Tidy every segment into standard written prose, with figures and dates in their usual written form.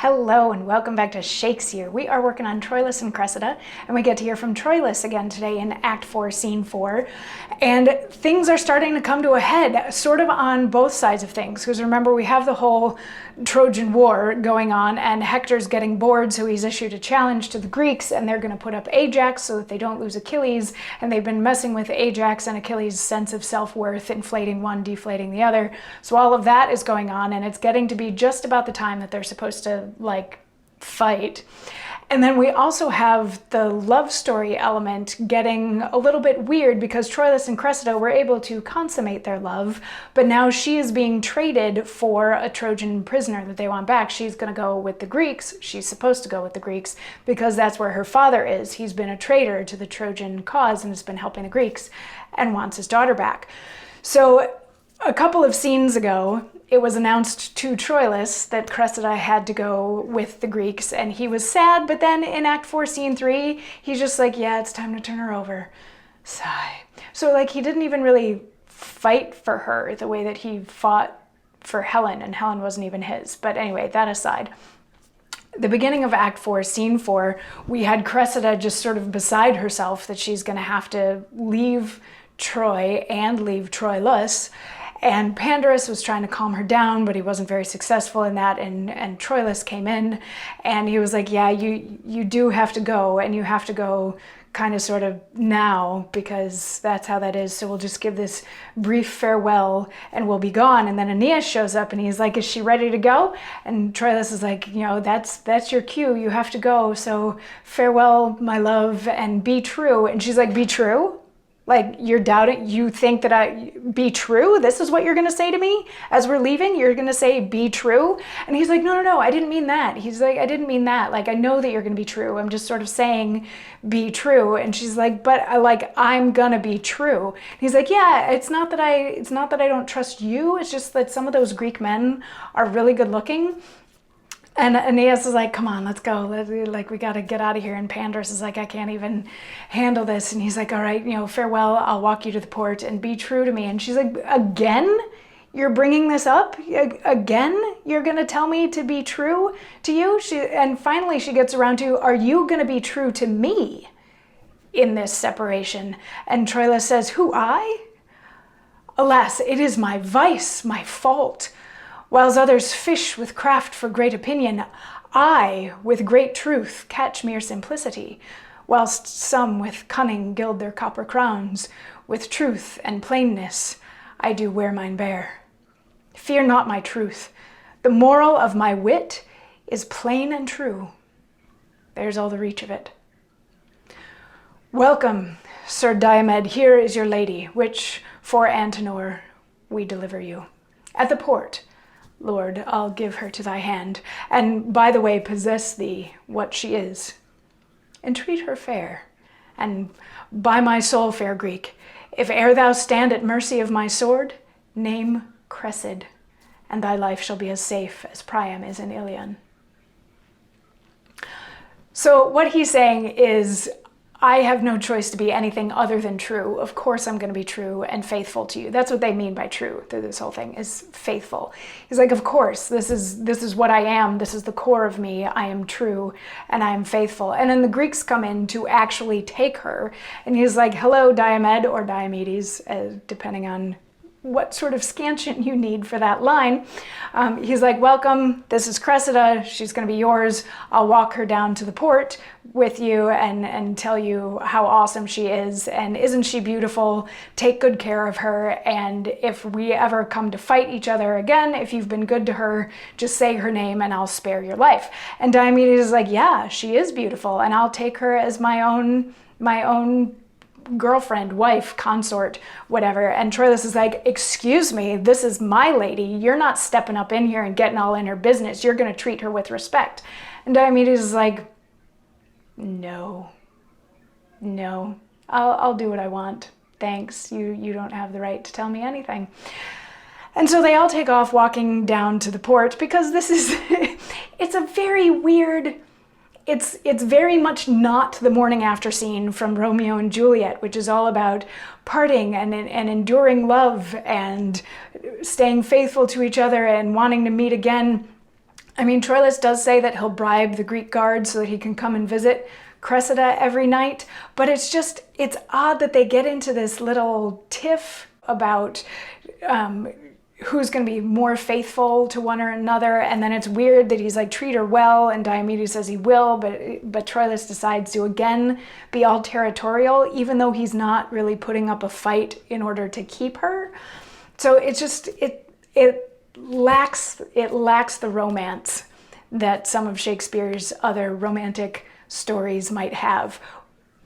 Hello and welcome back to Shakesyear. We are working on Troilus and Cressida, and we get to hear from Troilus again today in Act 4, Scene 4. And things are starting to come to a head, sort of on both sides of things. Because remember, we have the whole Trojan War going on, and Hector's getting bored, so he's issued a challenge to the Greeks, and they're going to put up Ajax so that they don't lose Achilles. And they've been messing with Ajax and Achilles' sense of self-worth, inflating one, deflating the other. So all of that is going on, and it's getting to be just about the time that they're supposed to fight. And then we also have the love story element getting a little bit weird because Troilus and Cressida were able to consummate their love, but now she is being traded for a Trojan prisoner that they want back. She's going to go with the Greeks. She's supposed to go with the Greeks because that's where her father is. He's been a traitor to the Trojan cause and has been helping the Greeks and wants his daughter back. So a couple of scenes ago, it was announced to Troilus that Cressida had to go with the Greeks, and he was sad, but then in Act 4, Scene 3, he's just like, yeah, it's time to turn her over. Sigh. So he didn't even really fight for her the way that he fought for Helen, and Helen wasn't even his. But anyway, that aside. The beginning of Act 4, Scene 4, we had Cressida just sort of beside herself that she's going to have to leave Troy and leave Troilus. And Pandarus was trying to calm her down, but he wasn't very successful in that. And Troilus came in and he was like, yeah, you do have to go, and you have to go kind of sort of now because that's how that is. So we'll just give this brief farewell and we'll be gone. And then Aeneas shows up and he's like, is she ready to go? And Troilus is like, that's your cue. You have to go. So farewell, my love, and be true. And she's like, be true? You're doubting, you think that I be true? This is what you're going to say to me as we're leaving? You're going to say, be true? And he's like, no, I didn't mean that. He's like, I didn't mean that. I know that you're going to be true. I'm just sort of saying, be true. And she's like, but I'm going to be true. And he's like, yeah, it's not that I don't trust you. It's just that some of those Greek men are really good looking. And Aeneas is like, come on, let's go. We got to get out of here. And Pandarus is like, I can't even handle this. And he's like, all right, farewell. I'll walk you to the port and be true to me. And she's like, again? You're bringing this up? Again? You're going to tell me to be true to you? And finally she gets around to, are you going to be true to me in this separation? And Troilus says, who, I? Alas, it is my vice, my fault. Whiles others fish with craft for great opinion, I, with great truth, catch mere simplicity, whilst some with cunning gild their copper crowns, with truth and plainness I do wear mine bare. Fear not my truth, the moral of my wit is plain and true. There's all the reach of it. Welcome, Sir Diomed, here is your lady, which for Antenor we deliver you. At the port, Lord, I'll give her to thy hand, and by the way possess thee what she is. Entreat her fair, and by my soul, fair Greek, if e'er thou stand at mercy of my sword, name Cressida, and thy life shall be as safe as Priam is in Ilion. So what he's saying is, I have no choice to be anything other than true. Of course I'm going to be true and faithful to you. That's what they mean by true through this whole thing, is faithful. He's like, of course, this is what I am. This is the core of me. I am true and I am faithful. And then the Greeks come in to actually take her. And he's like, hello, Diomed, or Diomedes, depending on what sort of scansion you need for that line. He's like, welcome, this is Cressida, she's gonna be yours. I'll walk her down to the port with you and tell you how awesome she is, and isn't she beautiful? Take good care of her, and if we ever come to fight each other again, if you've been good to her, just say her name and I'll spare your life. And Diomedes is like, yeah, she is beautiful, and I'll take her as my own girlfriend, wife, consort, whatever. And Troilus is like, excuse me, this is my lady. You're not stepping up in here and getting all in her business. You're going to treat her with respect. And Diomedes is like, no, I'll do what I want. Thanks. You don't have the right to tell me anything. And so they all take off walking down to the port because this is, it's a very weird, it's very much not the morning after scene from Romeo and Juliet, which is all about parting and enduring love and staying faithful to each other and wanting to meet again. I mean, Troilus does say that he'll bribe the Greek guard so that he can come and visit Cressida every night, but it's odd that they get into this little tiff about who's going to be more faithful to one or another, and then it's weird that he's like, treat her well, and Diomedes says he will, but Troilus decides to again be all territorial, even though he's not really putting up a fight in order to keep her. So it's just, it lacks the romance that some of Shakespeare's other romantic stories might have,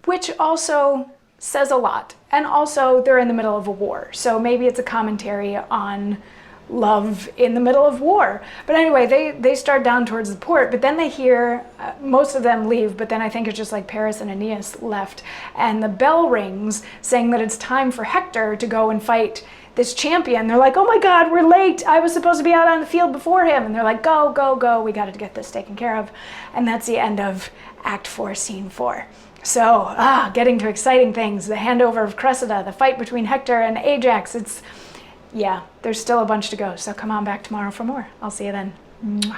which also says a lot. And also they're in the middle of a war, so maybe it's a commentary on love in the middle of war. But anyway, they start down towards the port, but then they hear, most of them leave, but then I think it's just like Paris and Aeneas left, and the bell rings saying that it's time for Hector to go and fight this champion. They're like, oh my God, we're late. I was supposed to be out on the field before him. And they're like, go, go, go. We got to get this taken care of. And that's the end of Act 4, Scene 4. So, getting to exciting things. The handover of Cressida, the fight between Hector and Ajax. Yeah, there's still a bunch to go. So come on back tomorrow for more. I'll see you then. Mwah.